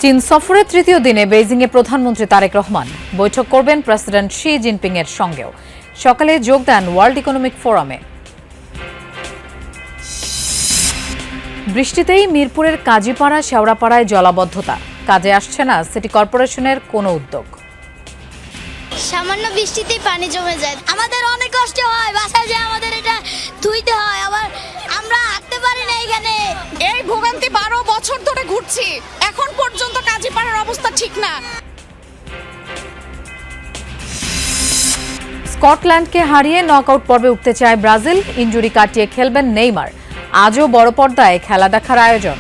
চীন সফরের তৃতীয় দিনে বেইজিংয়ে প্রধানমন্ত্রী তারেক রহমান বৈঠক করবেন প্রেসিডেন্ট শি জিনপিং এর সঙ্গেও। সকালে যোগ দেন ওয়ার্ল্ড ইকোনমিক ফোরামে। বৃষ্টিতেই মিরপুরের কাজীপাড়া শেওড়াপাড়ায় জলাবদ্ধতা, কাজে আসছে না সিটি কর্পোরেশনের কোনো উদ্যোগ। সামান্য বৃষ্টিতেই পানি জমে যায়, আমাদের অনেক কষ্ট হয়, বাসায় যে আমাদের এটা ধুইতে হয়, আবার আমরা হাঁটতে পারি না। এখানে এই ভোগান্তি 12 বছর ধরে ঘুরছি, এখন পর্যন্ত কাজীপাড়ার অবস্থা ঠিক না। স্কটল্যান্ডকে হারিয়ে নকআউট পর্বে উঠতে চায় ব্রাজিল, ইনজুরি কাটিয়ে খেলবেন নেইমার। আজও বড় পর্দায় খেলা দেখার আয়োজন।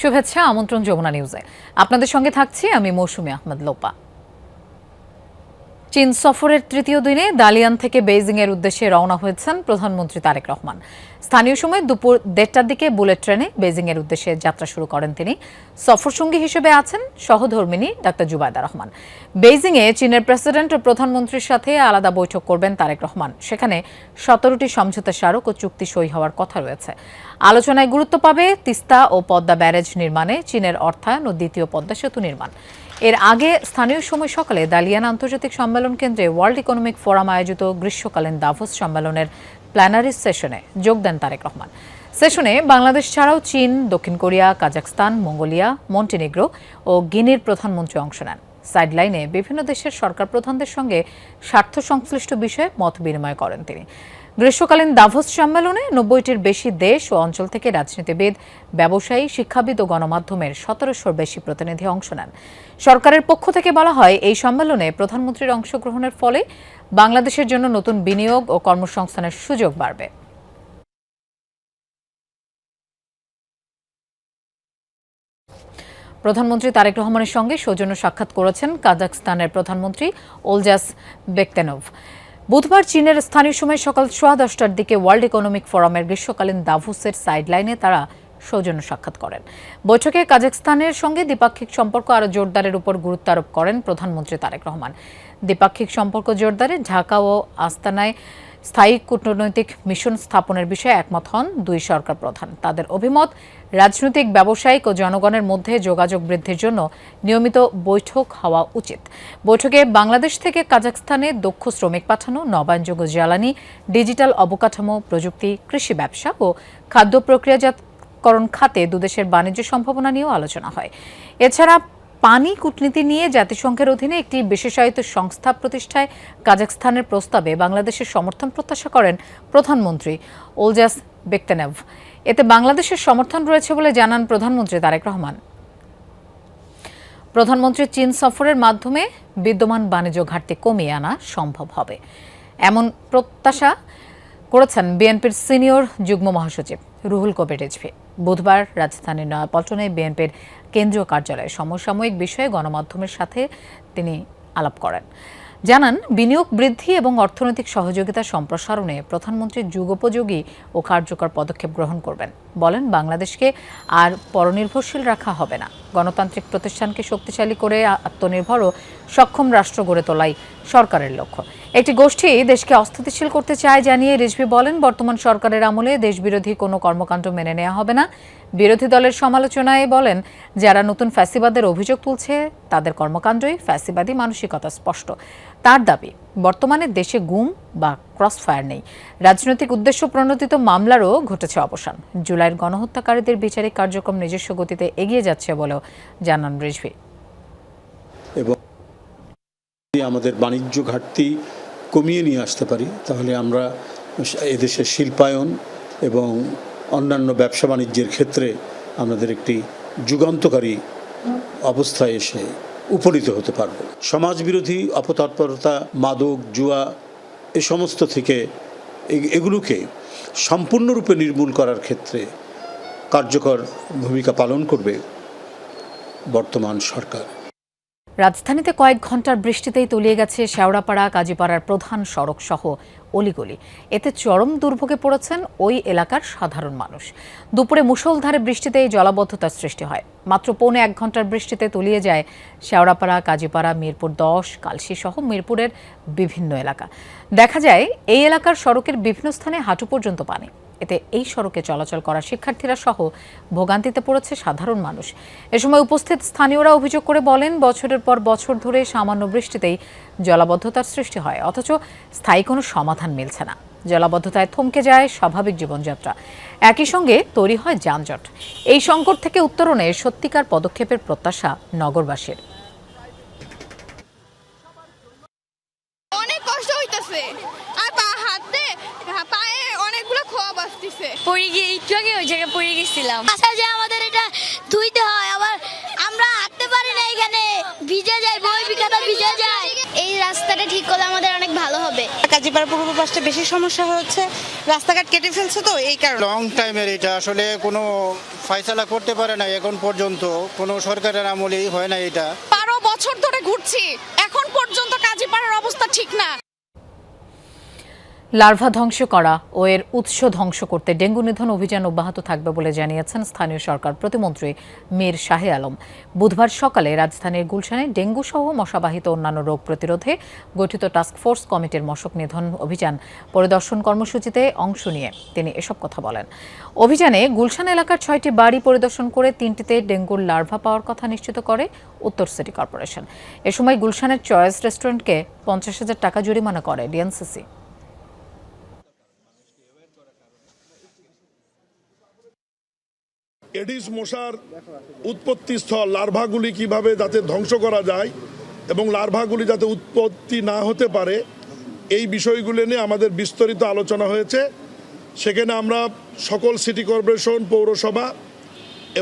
শুভেচ্ছা, আমন্ত্রণ যমুনা নিউজে। আপনাদের সঙ্গে থাকছি আমি মৌসুমী আহমেদ লোপা। চীন সফরের তৃতীয় দিনে দালিয়ান থেকে বেইজিং এর উদ্দেশ্যে রওনা হয়েছেন প্রধানমন্ত্রী তারেক রহমান। স্থানীয় সময় দুপুর 1টার দিকে বুলেট ট্রেনে বেইজিং এর উদ্দেশ্যে যাত্রা শুরু করেন তিনি। সফরসঙ্গী হিসেবে আছেন সহধর্মিণী ডাক্তার জুবায়দা রহমান। বেইজিংয়ে চীনের প্রেসিডেন্ট ও প্রধানমন্ত্রীর সাথে আলাদা বৈঠক করবেন তারেক রহমান। সেখানে 17টি সমঝোতা স্মারক ও চুক্তি সই হওয়ার কথা রয়েছে। আলোচনায় গুরুত্ব পাবে তিস্তা ও পদ্মা ব্যারেজ নির্মাণে চীনের অর্থায়ন ও দ্বিতীয় পদ্মা সেতু নির্মাণ। এর আগে স্থানীয় সময় সকালে দালিয়ান আন্তর্জাতিক সম্মেলন কেন্দ্রে ওয়ার্ল্ড ইকোনমিক ফোরাম আয়োজিত গ্রীষ্মকালীন দাভোস সম্মেলনের প্ল্যানারি সেশনে যোগ দেন তারেক রহমান। সেশনে বাংলাদেশ ছাড়াও চীন, দক্ষিণ কোরিয়া, কাজাখস্তান, মঙ্গোলিয়া, মন্টিনিগ্রো ও গিনির প্রধানমন্ত্রী অংশ নেন। সাইডলাইনে বিভিন্ন দেশের সরকার প্রধানদের সঙ্গে স্বার্থ সংশ্লিষ্ট বিষয়ে মত বিনিময় করেন তিনি। গ্রীষ্মকালীন দাভোস সম্মেলনে 90টির বেশি দেশ ও অঞ্চল থেকে রাজনীতিবিদ, ব্যবসায়ী, শিক্ষাবিদ ও গণমাধ্যমের 1700-র বেশি প্রতিনিধি অংশ নেন। সরকারের পক্ষ থেকে বলা হয়, এই সম্মেলনে প্রধানমন্ত্রীর অংশগ্রহণের ফলে বাংলাদেশের জন্য নতুন বিনিয়োগ ও কর্মসংস্থানের সুযোগ বাড়বে। প্রধানমন্ত্রী তারেক রহমানের সঙ্গে সৌজন্য সাক্ষাৎ করেছেন কাজাখস্তানের প্রধানমন্ত্রী ওলজাস বেকতেনভ। বুধবার চীনের স্থানীয় সময় সকাল 10:15টার দিকে ওয়ার্ল্ড ইকোনমিক ফোরামের গ্রীষ্মকালীন দাভোসের সাইডলাইনে তারা সৌজন্য সাক্ষাৎ করেন। বৈঠকে কাজাখস্তানের সঙ্গে দ্বিপাক্ষিক সম্পর্ক আরও জোরদারের উপর গুরুত্ব আরোপ করেন প্রধানমন্ত্রী তারেক রহমান। দ্বিপাক্ষিক সম্পর্ক জোরদারে ঢাকা ও আস্তানায় স্থায়ী কূটনৈতিক মিশন স্থাপনের বিষয়ে একমত হন দুই সরকার প্রধান। তাদের অভিমত, রাজনৈতিক, ব্যবসায়িক ও জনগণের মধ্যে যোগাযোগ বৃদ্ধির জন্য নিয়মিত বৈঠক হওয়া উচিত। বৈঠকে বাংলাদেশ থেকে কাজাখস্তানে দক্ষ শ্রমিক পাঠানো, নবায়নযোগ্য জ্বালানি, ডিজিটাল অবকাঠামো, প্রযুক্তি, কৃষি, ব্যবসা ও খাদ্য প্রক্রিয়াজাতকরণ খাতে দুদেশের বাণিজ্য সম্ভাবনা নিয়েও আলোচনা হয়। এছাড়া পানি কূটনীতি নিয়ে জাতিসংঘের অধীনে একটি বিশেষায়িত সংস্থা প্রতিষ্ঠায় কাজাখস্তানের প্রস্তাবে বাংলাদেশের সমর্থন প্রত্যাশা করেন প্রধানমন্ত্রী ওলজাস বেকতেনভ। এতে বাংলাদেশের সমর্থন রয়েছে বলে জানান প্রধানমন্ত্রী তারেক রহমান। প্রধানমন্ত্রীর চীন সফরের মাধ্যমে বিদ্যমান বাণিজ্য ঘাটতি কমিয়ে আনা সম্ভব হবে, এমন প্রত্যাশা করেছেন বিএনপির সিনিয়র যুগ্ম মহাসচিব রুহুল কবির রিজভী। বুধবার রাজধানীর নয়াপল্টনে বিএনপির কেন্দ্রীয় কার্যালয়ে সমসাময়িক বিষয়ে গণমাধ্যমের সাথে তিনি আলাপ করেন। জানান, বিনিয়োগ বৃদ্ধি এবং অর্থনৈতিক সহযোগিতা সম্প্রসারণে প্রধানমন্ত্রী যুগোপযোগী ও কার্যকর পদক্ষেপ গ্রহণ করবেন। বলেন, বাংলাদেশকে আর পরনির্ভরশীল রাখা হবে না। গণতান্ত্রিক প্রতিষ্ঠানকে শক্তিশালী করে আত্মনির্ভর ও সক্ষম রাষ্ট্র গড়ে তোলাই সরকারের লক্ষ্য। একটি গোষ্ঠী দেশকে অস্থিতিশীল করতে চায় জানিয়ে রিজভী বলেন, বর্তমান সরকারের আমলে দেশবিরোধী কোনো কর্মকাণ্ড মেনে নেওয়া হবে না। বিরোধী দলের সমালোচনায় বলেন, যারা নতুন ফ্যাসিবাদের অভিযোগ তুলছে তাদের কর্মকাণ্ডই ফ্যাসিবাদী মানসিকতা স্পষ্ট। তার দাবি, বর্তমানে দেশে গুম বা ক্রসফায়ার নেই। রাজনৈতিক উদ্দেশ্য প্রণোদিত মামলারও ঘটেছে অবসান। জুলাইয়ের গণহত্যাকারীদের বিচারিক কার্যক্রম নিজস্ব গতিতে এগিয়ে যাচ্ছে বলেও জানান রিজভী। এবং আমাদের বাণিজ্য ঘাটতি কমিয়ে নিয়ে আসতে পারি, তাহলে আমরা এদেশের শিল্পায়ন এবং অন্যান্য ব্যবসা বাণিজ্যের ক্ষেত্রে আমাদের একটি যুগান্তকারী অবস্থায় এসে উপনীত হতে পারব। সমাজবিরোধী অপতৎপরতা, মাদক, জুয়া এ সমস্ত থেকে এগুলোকে সম্পূর্ণরূপে নির্মূল করার ক্ষেত্রে কার্যকর ভূমিকা পালন করবে বর্তমান সরকার। রাজধানীতে কয়েক ঘন্টার বৃষ্টিতেই তলিয়ে গেছে শেওড়াপাড়া কাজীপাড়ার প্রধান সড়ক সহ অলিগলি। এতে চরম দুর্ভোগে পড়েছেন ওই এলাকার সাধারণ মানুষ। দুপুরে মুষলধারে বৃষ্টিতেই জলাবদ্ধতার সৃষ্টি হয়। মাত্র পৌনে 1 ঘন্টার বৃষ্টিতে তলিয়ে যায় শেওড়াপাড়া, কাজীপাড়া, মিরপুর 10, কালশী সহ মিরপুরের বিভিন্ন এলাকা। দেখা যায় এই এলাকার সড়কের বিভিন্ন স্থানে হাঁটু পর্যন্ত পানি। এতে এই সড়কে চলাচল করা শিক্ষার্থীরা সহ ভোগান্তিতে পড়েছে সাধারণ মানুষ। এ সময় উপস্থিত স্থানীয়রা অভিযোগ করে বলেন, বছরের পর বছর ধরে সামান্য বৃষ্টিতেই জলাবদ্ধতার সৃষ্টি হয়, অথচ স্থায়ী কোনো সমাধান মিলছে না। জলাবদ্ধতায় থমকে যায় স্বাভাবিক জীবনযাত্রা, একই সঙ্গে তৈরি হয় যানজট। এই সংকট থেকে উত্তরণে সত্যিকার পদক্ষেপের প্রত্যাশা নগরবাসীর। অনেক কষ্ট হইতেছে আর হাতে পায়ে অনেকগুলো খোয়া বাসতিছে। পড়ে গিয়ে একটু আগে ওই জায়গায় পড়ে গেছিলাম। বাসায় যে আমাদের এটা ধুইতে হয়, আবার আমরা হাঁটতে পারি না, এখানে ভিজে যায়, বই বিকাটা ভিজে যায়। এই রাস্তাটা ঠিক করলে আমাদের অনেক ভালো হবে। কাজীপাড়া পূর্ব পাশটা বেশি সমস্যা হচ্ছে, রাস্তাঘাট কেটে ফেলছে তো এই কারণে। লং টাইমের এটা আসলে কোনো ফয়সালা করতে পারে না, এখন পর্যন্ত কোনো সরকারের আমলেই হয় না। এটা 12 বছর ধরে ঘুরছি, এখন পর্যন্ত কাজীপাড়ার অবস্থা ঠিক না। লার্ভা ধ্বংস করা ও এর উৎস ধ্বংস করতে ডেঙ্গু নিধন অভিযান অব্যাহত থাকবে বলে জানিয়েছেন স্থানীয় সরকার প্রতিমন্ত্রী মীর শাহে আলম। বুধবার সকালে রাজধানীর গুলশানে ডেঙ্গু সহ মশাবাহিত অন্যান্য রোগ প্রতিরোধে গঠিত টাস্কফোর্স কমিটির মশক নিধন অভিযান পরিদর্শন কর্মসূচিতে অংশ নিয়ে তিনি এসব কথা বলেন। অভিযানে গুলশান এলাকার 6টি বাড়ি পরিদর্শন করে 3টিতে ডেঙ্গুর লার্ভা পাওয়ার কথা নিশ্চিত করে উত্তর সিটি কর্পোরেশন। এ সময় গুলশানের চয়েস রেস্টুরেন্টকে 50,000 টাকা জরিমানা করে ডিএনসিসি। এডিস মশার উৎপত্তি স্থল, লার্ভাগুলি কিভাবে যাতে ধ্বংস করা যায় এবং লার্ভাগুলি যাতে উৎপত্তি না হতে পারে, এই বিষয়গুলো নিয়ে আমাদের বিস্তারিত আলোচনা হয়েছে। সেখানে আমরা সকল সিটি কর্পোরেশন, পৌরসভা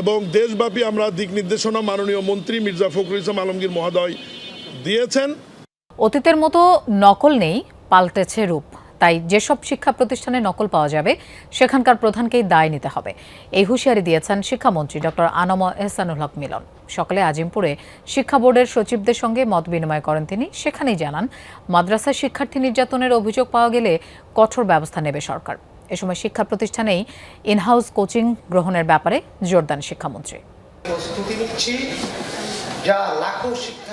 এবং দেশব্যাপী আমরা দিক নির্দেশনা মাননীয় মন্ত্রী মির্জা ফখরুল ইসলাম আলমগীর মহোদয় দিয়েছেন। অতীতের মতো নকল নেই, পাল্টেছে রূপ। তাই যেসব শিক্ষা প্রতিষ্ঠানে নকল পাওয়া যাবে সেখানকার প্রধানকেই দায় নিতে হবে, এই হুঁশিয়ারি দিয়েছেন শিক্ষামন্ত্রী ডক্টর আনম এহসানুল হক মিলন। সকালে আজিমপুরে শিক্ষা বোর্ডের সচিবদের সঙ্গে মত বিনিময় করেন তিনি। সেখানেই জানান, মাদ্রাসায় শিক্ষার্থী নির্যাতনের অভিযোগ পাওয়া গেলে কঠোর ব্যবস্থা নেবে সরকার। এ সময় শিক্ষা প্রতিষ্ঠানেই ইনহাউস কোচিং গ্রহণের ব্যাপারে জোর দেন শিক্ষামন্ত্রী।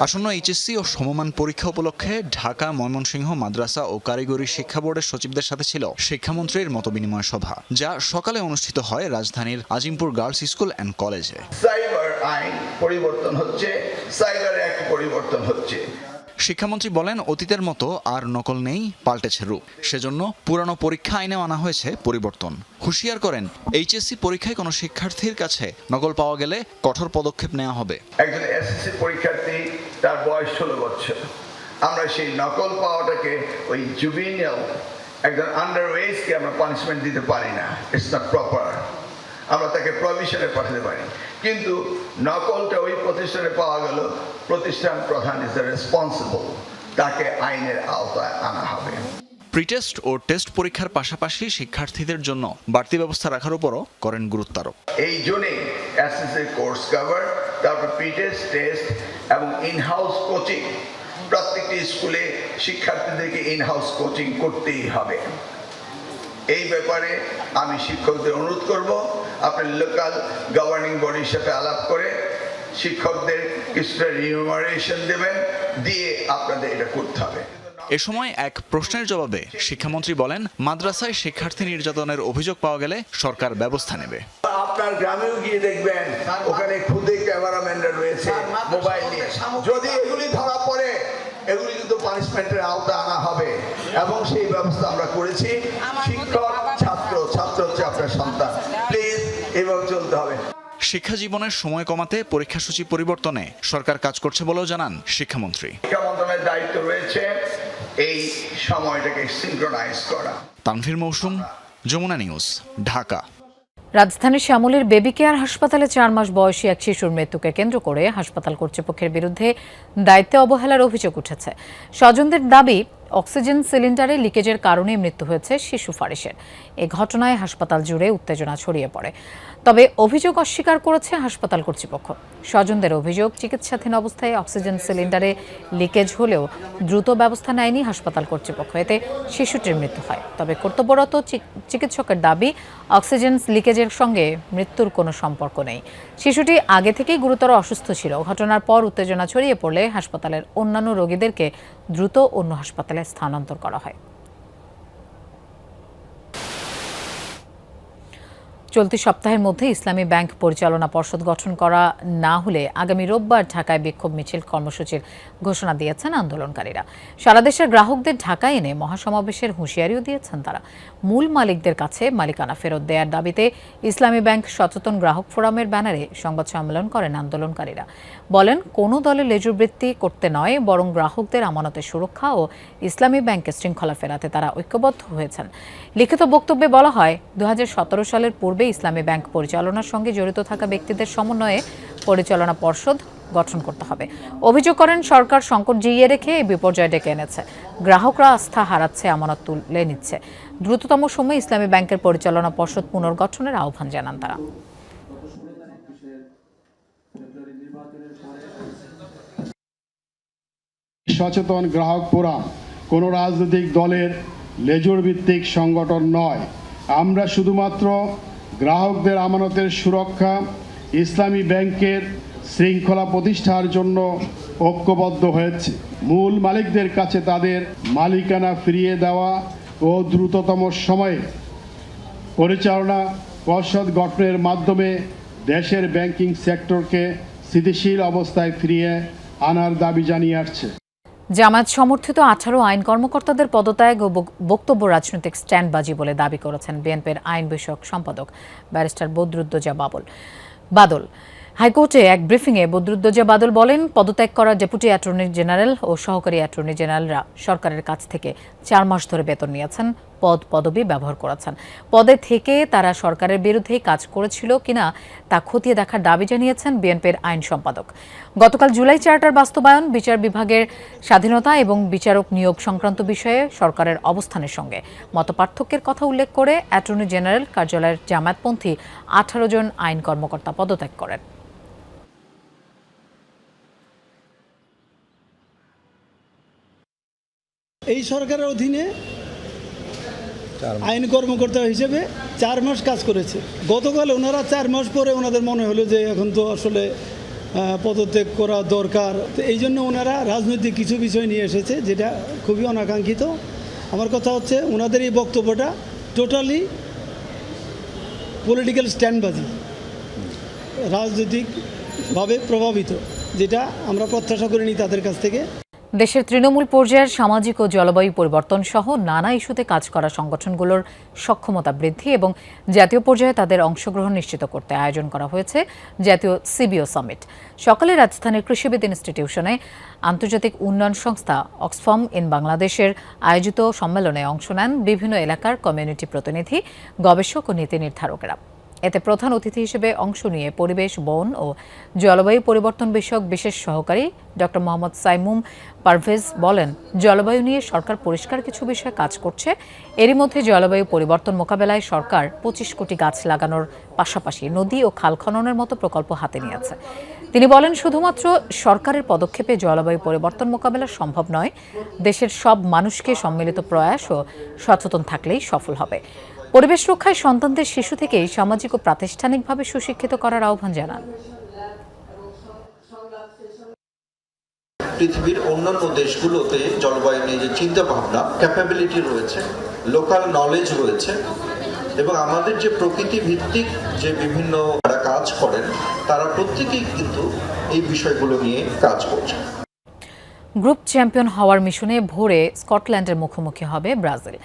আসন্ন এইচএসসি ও সমমান পরীক্ষা উপলক্ষে ঢাকা, ময়মনসিংহ মাদ্রাসা ও কারিগরি শিক্ষা বোর্ডের সচিবদের সাথে ছিল শিক্ষামন্ত্রীর মতবিনিময় সভা, যা সকালে অনুষ্ঠিত হয় রাজধানীর আজিমপুর গার্লস স্কুল অ্যান্ড কলেজে। সাইবার আইন পরিবর্তন হচ্ছে, সাইবার অ্যাক্ট পরিবর্তন হচ্ছে। শিক্ষামন্ত্রী বলেন, অতীতের মতো আর নকল নেই, পাল্টেছে রূপ। সেজন্য পুরানো পরীক্ষা আইনে আনা হয়েছে পরিবর্তন। হুঁশিয়ার করেন, এইচএসসি পরীক্ষায় কোনো শিক্ষার্থীর কাছে নকল পাওয়া গেলে কঠোর পদক্ষেপ নেওয়া হবে। একজন এসএসসি পরীক্ষার্থী, তার বয়স 16 বছর, আমরা সেই নকল পাওয়াটাকে ওই জুবিনিয়াল একজন আন্ডার এজকে আমরা পানিশমেন্ট দিতে পারি না, ইটস নট প্রপার। আমরা তাকে প্রভিশনে পাঠাতে পারি, কিন্তু নকলটা ওই প্রতিষ্ঠানে পাওয়া গেল, প্রতিষ্ঠান প্রধান ইজ দ্য রেসপন্সিবল, তাকে আইনের আওতায় আনা হবে। প্রিটেস্ট ও টেস্ট পরীক্ষার পাশাপাশি শিক্ষার্থীদের জন্য বাড়তি ব্যবস্থা রাখার উপরও করেন গুরুত্বারোপ। এই জন্যে এসএসসি কোর্স কভার, তারপর প্রিটেস্ট, টেস্ট এবং ইনহাউস কোচিং, প্রত্যেকটি স্কুলে শিক্ষার্থীদেরকে ইনহাউস কোচিং করতেই হবে। এই ব্যাপারে আমি শিক্ষকদের অনুরোধ করব, আপনার লোকাল গভর্নিং বডির সাথে আলাপ করে শিক্ষকদের কিছুটা রিমিউনারেশন দেবেন, দিয়ে আপনাদের এটা করতে হবে। এ সময় এক প্রশ্নের জবাবে শিক্ষামন্ত্রী বলেন, মাদ্রাসায় শিক্ষার্থী নির্যাতনের অভিযোগ পাওয়া গেলে সরকার ব্যবস্থা নেবে। আপনার গ্রামেও গিয়ে দেখবেন, ওখানে খুদে ক্যামেরাম্যান রয়েছে মোবাইল নিয়ে, যদি এগুলি ধরা পড়ে এগুলি কিন্তু পানিশমেন্টের আওতায় আনা হবে এবং সেই ব্যবস্থা আমরা করেছি। শিক্ষক, ছাত্র, ছাত্র হচ্ছে আপনার সন্তান, প্লিজ এভাবে চলতে হবে। শিক্ষা জীবনের সময় কমাতে পরীক্ষাসূচি পরিবর্তনে সরকার কাজ করছে বলেও জানান শিক্ষামন্ত্রী। শিক্ষা মন্ত্রণালয়ের দায়িত্ব রয়েছে এই সময়টাকে সিনক্রোনাইজ করা। তানভীর মৌসুম, যমুনা নিউজ, ঢাকা। রাজধানীর শ্যামলীর বেবি কেয়ার হাসপাতালে 4 মাস বয়সী এক শিশুর মৃত্যুকে কেন্দ্র করে হাসপাতাল কর্তৃপক্ষের বিরুদ্ধে দায়িত্বে অবহেলার অভিযোগ উঠেছে। স্বজনদের দাবি, অক্সিজেন সিলিন্ডারে লিকেজের কারণে মৃত্যু হয়েছে শিশু ফারিসের। এ ঘটনায় হাসপাতাল জুড়ে উত্তেজনা ছড়িয়ে পড়ে। তবে অভিযোগ অস্বীকার করেছে হাসপাতাল কর্তৃপক্ষ। স্বজনদের অভিযোগ, চিকিৎসাধীন অবস্থায় অক্সিজেন সিলিন্ডারে লিকেজ হলেও দ্রুত ব্যবস্থা নেয়নি হাসপাতাল কর্তৃপক্ষ। এতে শিশুটির মৃত্যু হয়। তবে কর্তব্যরত চিকিৎসকের দাবি, অক্সিজেন লিকেজের সঙ্গে মৃত্যুর কোনো সম্পর্ক নেই। শিশুটি আগে থেকেই গুরুতর অসুস্থ ছিল। ঘটনার পর উত্তেজনা ছড়িয়ে পড়লে হাসপাতালের অন্যান্য রোগীদেরকে দ্রুত অন্য হাসপাতালে স্থানান্তর করা হয়। চলতি সপ্তাহের মধ্যে ইসলামী ব্যাংক পরিচালনা পর্ষদ গঠন করা না হলে আগামী রোববার ঢাকায় বিক্ষোভ মিছিল কর্মসূচির ঘোষণা দিয়েছেন আন্দোলনকারীরা। সারা দেশের গ্রাহকদের ঢাকায় এনে মহাসমাবেশের হুঁশিয়ারিও দিয়েছেন তারা। মূল মালিকদের কাছে মালিকানা ফেরত দেওয়ার দাবিতে ইসলামী ব্যাংক সচেতন গ্রাহক ফোরামের ব্যানারে সংবাদ সম্মেলন করেন আন্দোলনকারীরা। বলেন, কোনো দলে লেজুরবৃত্তি করতে নয়, বরং গ্রাহকদের আমানতের সুরক্ষা ও ইসলামী ব্যাংকের শৃঙ্খলা ফেরাতে তারা ঐক্যবদ্ধ হয়েছেন। লিখিত বক্তব্যে বলা হয়, 2017 সালের পূর্বে ইসলামী ব্যাংক পরিচালনার সঙ্গে জড়িত থাকা ব্যক্তিদের সমন্বয়ে পরিচালনা পর্ষদ গঠন করতে হবে। অভিযোগ করেন, সরকার সংকট জিইয়ে রেখে এই বিপর্যয় ডেকে এনেছে। গ্রাহকরা আস্থা হারাচ্ছে, আমানত তুলে নিচ্ছে। দ্রুততম সময়ে ইসলামী ব্যাংকের পরিচালনা পর্ষদ পুনর্গঠনের আহ্বান জানান তারা। সচেতন গ্রাহক ফোরাম কোনো রাজনৈতিক দলের লেজুর ভিত্তিক সংগঠন নয়। আমরা শুধুমাত্র গ্রাহকদের আমানতের সুরক্ষা, ইসলামী ব্যাংকের শৃঙ্খলা প্রতিষ্ঠার জন্য ঐক্যবদ্ধ হয়েছে। মূল মালিকদের কাছে তাদের মালিকানা ফিরিয়ে দেওয়া ও দ্রুততম সময়ে পরিচালনা পর্ষদ গঠনের মাধ্যমে দেশের ব্যাংকিং সেক্টরকে স্থিতিশীল অবস্থায় ফিরিয়ে আনার দাবি জানিয়ে আসছে। জামায়াত সমর্থিত 18 আইন কর্মকর্তাদের পদত্যাগ ও বক্তব্য রাজনৈতিক স্ট্যান্ডবাজি বলে দাবি করেছেন বিএনপির আইন বিষয়ক সম্পাদক ব্যারিস্টার বদরুদ্দোজা বাদল। হাইকোর্টে এক ব্রিফিংয়ে বদরুদ্দোজা বাদল বলেন, পদত্যাগ করা ডেপুটি অ্যাটর্নি জেনারেল ও সহকারী অ্যাটর্নি জেনারেলরা সরকারের কাছ থেকে 4 মাস ধরে বেতন নিয়েছেন, পদবি ব্যবহার করেছেন। পদে থেকে তারা সরকারের বিরুদ্ধেই কাজ করেছিল কিনা তা খতিয়ে দেখার দাবি জানিয়েছেন বিএনপির আইন সম্পাদক। গতকাল জুলাই চার্টার বাস্তবায়ন, বিচার বিভাগের স্বাধীনতা এবং বিচারক নিয়োগ সংক্রান্ত বিষয়ে সরকারের অবস্থানের সঙ্গে মতপার্থক্যের কথা উল্লেখ করে অ্যাটর্নি জেনারেল কার্যালয়ের জামায়াতপন্থী 18 জন আইন কর্মকর্তা পদত্যাগ করেন। এই সরকারের অধীনে আইন কর্মকর্তা হিসেবে 4 মাস কাজ করেছে। গতকাল ওনারা 4 মাস পরে ওনাদের মনে হলো যে এখন তো আসলে পদত্যাগ করা দরকার। তো এই জন্য ওনারা রাজনৈতিক কিছু বিষয় নিয়ে এসেছে, যেটা খুবই অনাকাঙ্ক্ষিত। আমার কথা হচ্ছে, ওনাদের এই বক্তব্যটা টোটালি পলিটিক্যাল স্ট্যান্ডবাজি, রাজনৈতিকভাবে প্রভাবিত, যেটা আমরা প্রত্যাশা করিনি তাদের কাছ থেকে। দেশের তৃণমূল পর্যায়ের সামাজিক ও জলবায়ু পরিবর্তন সহ নানা ইস্যুতে কাজ করা সংগঠনগুলোর সক্ষমতা বৃদ্ধি এবং জাতীয় পর্যায়ে তাদের অংশগ্রহণ নিশ্চিত করতে আয়োজন করা হয়েছে জাতীয় সিবিও সামিট। সকালে রাজধানীর কৃষিবিদ ইনস্টিটিউশনে আন্তর্জাতিক উন্নয়ন সংস্থা অক্সফাম ইন বাংলাদেশের আয়োজিত সম্মেলনে অংশ নেন বিভিন্ন এলাকার কমিউনিটি প্রতিনিধি, গবেষক ও নীতি নির্ধারকেরা। এতে প্রধান অতিথি হিসেবে অংশ নিয়ে পরিবেশ, বন ও জলবায়ু পরিবর্তন বিষয়ক বিশেষ সহকারী ডক্টর মোহাম্মদ সাইমুম পারভেজ বলেন, জলবায়ু নিয়ে সরকার পরিষ্কার কিছু বিষয়ে কাজ করছে। এরই মধ্যে জলবায়ু পরিবর্তন মোকাবেলায় সরকার 25 কোটি গাছ লাগানোর পাশাপাশি নদী ও খাল খননের মতো প্রকল্প হাতে নিয়েছে। তিনি বলেন, শুধুমাত্র সরকারের পদক্ষেপে জলবায়ু পরিবর্তন মোকাবেলা সম্ভব নয়, দেশের সব মানুষকে সম্মিলিত প্রয়াস ও সচেতন থাকলেই সফল হবে। পরিবেশ রক্ষায় সন্তানদের শিশু থেকেই সামাজিক ও প্রাতিষ্ঠানিকভাবে সুশিক্ষিত করার আহ্বান জানান। পৃথিবীর অন্যান্য দেশগুলোতে জলবায়ু নিয়ে যে চিন্তা ভাবনা, ক্যাপাবিলিটি রয়েছে, লোকাল নলেজ রয়েছে, এবং আমাদের যে প্রকৃতি ভিত্তিক যে বিভিন্ন কাজ করেন, তারা প্রত্যেকেই কিন্তু এই বিষয়গুলো নিয়ে কাজ করছে। গ্রুপ চ্যাম্পিয়ন হওয়ার মিশনে ভোরে স্কটল্যান্ডের মুখোমুখি হবে ব্রাজিল।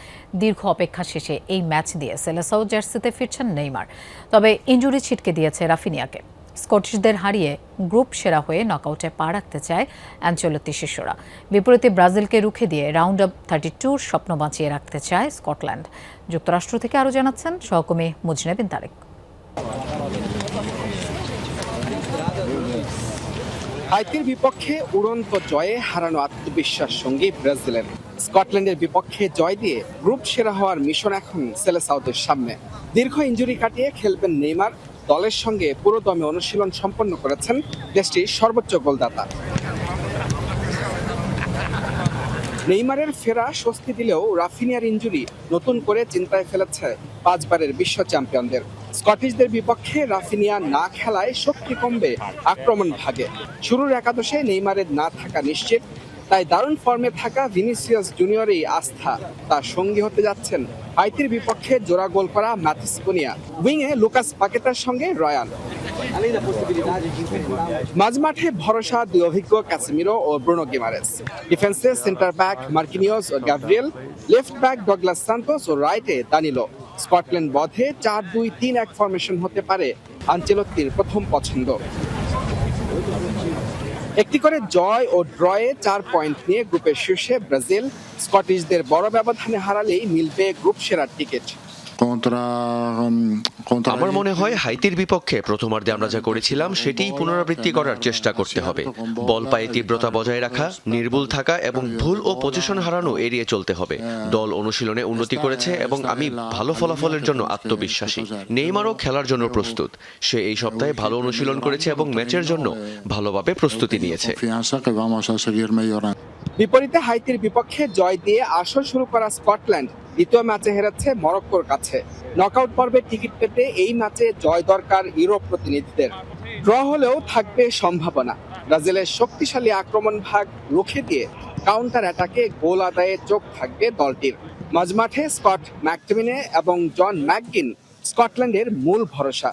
দীর্ঘ অপেক্ষা শেষে এই ম্যাচ দিয়ে সেলেসাও জার্সিতে ফিরছেন নেইমার। তবে ইনজুরি ছিটকে দিয়েছে রাফিনিয়াকে। স্কটিশদের হারিয়ে গ্রুপ সেরা হয়ে নকআউটে পা রাখতে চায় অ্যানচেলত্তি শিষ্যরা। বিপরীতে ব্রাজিলকে রুখে দিয়ে রাউন্ড অফ 32 স্বপ্ন বাঁচিয়ে রাখতে চায় স্কটল্যান্ড। যুক্তরাষ্ট্র থেকে আরও জানাচ্ছেন সহকর্মী মুজনে বিন তারেক। হাইতির বিপক্ষে উড়ন্ত জয়ে হারানো আত্মবিশ্বাস সঙ্গী ব্রাজিলের। স্কটল্যান্ডের বিপক্ষে জয় দিয়ে গ্রুপ সেরা হওয়ার মিশন এখন সেলেসাওদের সামনে। দীর্ঘ ইনজুরি কাটিয়ে খেলবেন নেইমার। দলের সঙ্গে পুরোদমে অনুশীলন সম্পন্ন করেছেন দেশটির সর্বোচ্চ গোলদাতা। নেইমারের ফেরা স্বস্তি দিলেও রাফিনিয়ার ইনজুরি নতুন করে চিন্তায় ফেলেছে 5 বারের বিশ্ব চ্যাম্পিয়নদের। স্কটিশদের বিপক্ষে রাফিনিয়া না খেলায় শক্তি কমবে আক্রমণ ভাগে। শুরুর একাদশে নেইমারের না থাকা নিশ্চিত, তাই দারুণ ফর্মে থাকা ভিনিসিয়াস জুনিয়রই আস্থা। তার সঙ্গী হতে যাচ্ছেন হাইতির বিপক্ষে জোড়া গোল করা ম্যাথিস কুনিয়া, উইংয়ে লুকাস পাকেতার সঙ্গে রয়ান। মাঝমাঠে ভরসা 2 অভিজ্ঞ ক্যাসেমিরো ও ব্রুনো গিমারেস। ডিফেন্সে সেন্টার ব্যাক মার্কিনিওস ও Gabriel, left back Douglas Santos ও রাইটে দানিলো। স্কটল্যান্ড বধে 4-2-3-1 ফরমেশন হতে পারে আনচেলত্তির প্রথম পছন্দ। একটি করে জয় ও ড্রয়ে 4 পয়েন্ট নিয়ে গ্রুপের শীর্ষে ব্রাজিল। স্কটিশদের বড় ব্যবধানে হারালেই মিলবে গ্রুপ সেরার টিকিট। আমার মনে হয় হাইতির বিপক্ষে প্রথমার্ধে আমরা যা করেছিলাম সেটিই পুনরাবৃত্তি করার চেষ্টা করতে হবে। বল পায়ে তীব্রতা বজায় রাখা, নির্ভুল থাকা এবং ভুল ও পজিশন হারানো এড়িয়ে চলতে হবে। দল অনুশীলনে উন্নতি করেছে এবং আমি ভালো ফলাফলের জন্য আত্মবিশ্বাসী। নেইমারও খেলার জন্য প্রস্তুত। সে এই সপ্তাহে ভালো অনুশীলন করেছে এবং ম্যাচের জন্য ভালোভাবে প্রস্তুতি নিয়েছে। বিপরীতে হাইতির বিপক্ষে জয় দিয়ে আসর শুরু করা স্কটল্যান্ড দ্বিতীয় ম্যাচে হেরেছে মরক্কোর কাছে। নকআউট পর্বে টিকিট পেতে এই ম্যাচে জয় দরকার ইউরোপ প্রতিনিধিদের। ড্র হলেও থাকবে সম্ভাবনা। ব্রাজিলের শক্তিশালী আক্রমণ ভাগ রুখে দিয়ে কাউন্টার অ্যাটাকে গোল আদায়ে চোখ থাকবে দলটির। মাঝমাঠে স্কট ম্যাকটমিনে এবং জন ম্যাকগিন স্কটল্যান্ডের মূল ভরসা।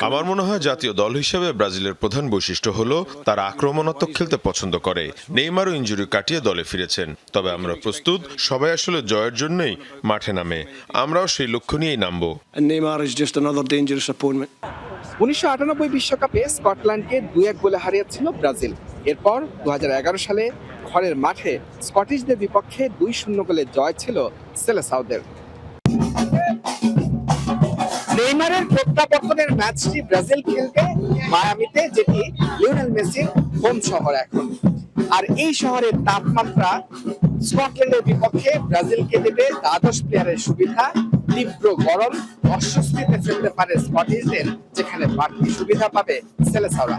আমার মনে হয় জাতীয় দল হিসেবে ব্রাজিলের প্রধান বৈশিষ্ট্য হলো তারা আক্রমণাত্মক খেলতে পছন্দ করে। নেইমারও ইনজুরি কাটিয়ে দলে ফিরেছেন। তবে আমরা প্রস্তুত, সবাই আসলে জয়ের জন্যই মাঠে নামে। আমরাও সেই লক্ষ্য নিয়েই নামবো। 1998 বিশ্বকাপে স্কটল্যান্ডকে 2-1 গোলে হারিয়েছিল ব্রাজিল। এরপর 2011 সালে ঘরের মাঠে স্কটিশদের বিপক্ষে 2-0 গোলে জয় ছিল সেলেসাওদের। নেইমারের প্রত্যাবর্তনের ম্যাচটি ব্রাজিল খেলবে মায়ামিতে, যেটি লিওনেল মেসির হোম শহর এখন। আর এই শহরের তাপমাত্রা স্কটল্যান্ডের বিপক্ষে ব্রাজিলকে দেবে দ্বাদশ প্লেয়ারের সুবিধা। তীব্র গরম অস্বস্তিতে ফেলতে পারে স্কটিশদের, যেখানে বাড়তি সুবিধা পাবে সেলেসাওরা।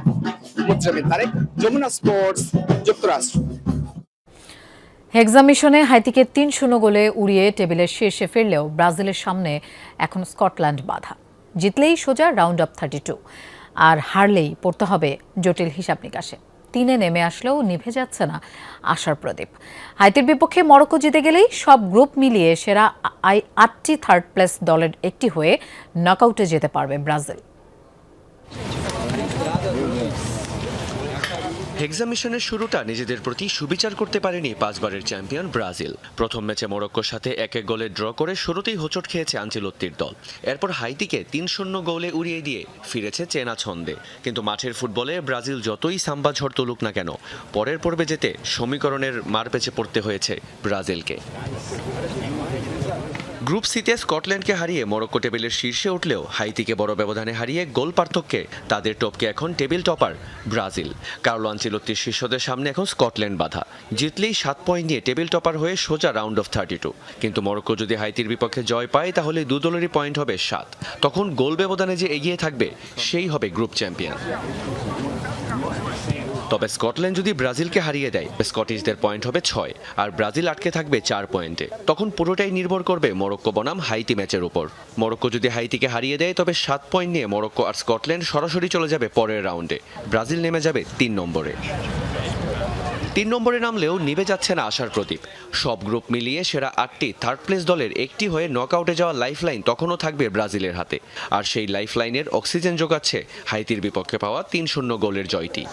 মুজ্জামিল তারেক, যমুনা স্পোর্টস, যুক্তরাষ্ট্র। এক্সামিশনে হাইতিকে 3-0 গোলে উড়িয়ে টেবিলের শীর্ষে ফিরলেও ব্রাজিলের সামনে এখন স্কটল্যান্ড বাধা। জিতলেই সোজা রাউন্ড অফ 32, আর হারলেই পড়তে হবে জটিল হিসাব নিকাশে। 3-এ নেমে আসলেও নিভে যাচ্ছে না আশার প্রদীপ। হাইতির বিপক্ষে মরক্কো জিতে গেলেই সব গ্রুপ মিলিয়ে সেরা 8টি থার্ড প্লেস দলের একটি হয়ে নকআউটে যেতে পারবে ব্রাজিল। এক্সামিশনের শুরুটা নিজেদের প্রতি সুবিচার করতে পারেনি 5 বারের চ্যাম্পিয়ন ব্রাজিল। প্রথম ম্যাচে মরক্কোর সাথে 1-1 গোলে ড্র করে শুরুতেই হোঁচট খেয়েছে আনচেলত্তির দল। এরপর হাইতিকে 3-0 গোলে উড়িয়ে দিয়ে ফিরেছে চেনা ছন্দে। কিন্তু মাঠের ফুটবলে ব্রাজিল যতই সাম্বা ঝড় তুলুক না কেন, পরের পর্বে যেতে সমীকরণের মারপেচে পড়তে হয়েছে ব্রাজিলকে। গ্রুপ সিতে স্কটল্যান্ডকে হারিয়ে মরক্কো টেবিলের শীর্ষে উঠলেও হাইতিকে বড় ব্যবধানে হারিয়ে গোল পার্থক্যে তাদের টপকে এখন টেবিল টপার ব্রাজিল। কার্লো আনচেলত্তির শিষ্যদের সামনে এখন স্কটল্যান্ড বাধা। জিতলেই 7 পয়েন্ট নিয়ে টেবিল টপার হয়ে সোজা রাউন্ড অফ 32। কিন্তু মরক্কো যদি হাইতির বিপক্ষে জয় পায় তাহলে 2 দলেরই পয়েন্ট হবে 7। তখন গোল ব্যবধানে যে এগিয়ে থাকবে সেই হবে গ্রুপ চ্যাম্পিয়ন। তবে স্কটল্যান্ড যদি ব্রাজিলকে হারিয়ে দেয় স্কটিশদের পয়েন্ট হবে 6, আর ব্রাজিল আটকে থাকবে 4 পয়েন্টে। তখন পুরোটাই নির্ভর করবে মরক্কো বনাম হাইতি ম্যাচের উপর। মরক্কো যদি হাইতিকে হারিয়ে দেয় তবে 7 পয়েন্ট নিয়ে মরক্কো আর স্কটল্যান্ড সরাসরি চলে যাবে পরের রাউন্ডে। ব্রাজিল নেমে যাবে 3 নম্বরে। 3 নম্বরে নামলেও নিভে যাচ্ছে না আশার প্রদীপ। সব গ্রুপ মিলিয়ে সেরা 8টি থার্ড প্লেস দলের একটি হয়ে নকআউটে যাওয়া লাইফলাইন তখনও থাকবে ব্রাজিলের হাতে। আর সেই লাইফলাইনের অক্সিজেন যোগাচ্ছে হাইতির বিপক্ষে পাওয়া 3-0 গোলের জয়টি।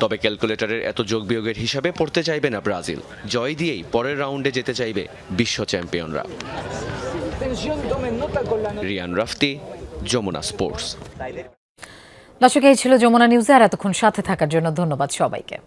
তবে ক্যালকুলেটরের এত যোগ বিয়োগের হিসাবে পড়তে চাইবে না ব্রাজিল। জয় দিয়েই পরের রাউন্ডে যেতে চাইবে বিশ্ব চ্যাম্পিয়নরা। রিয়ান রাফতি, যমুনা স্পোর্টস। দর্শক, এই ছিল যমুনা নিউজে। আর এতক্ষণ সাথে থাকার জন্য ধন্যবাদ সবাইকে।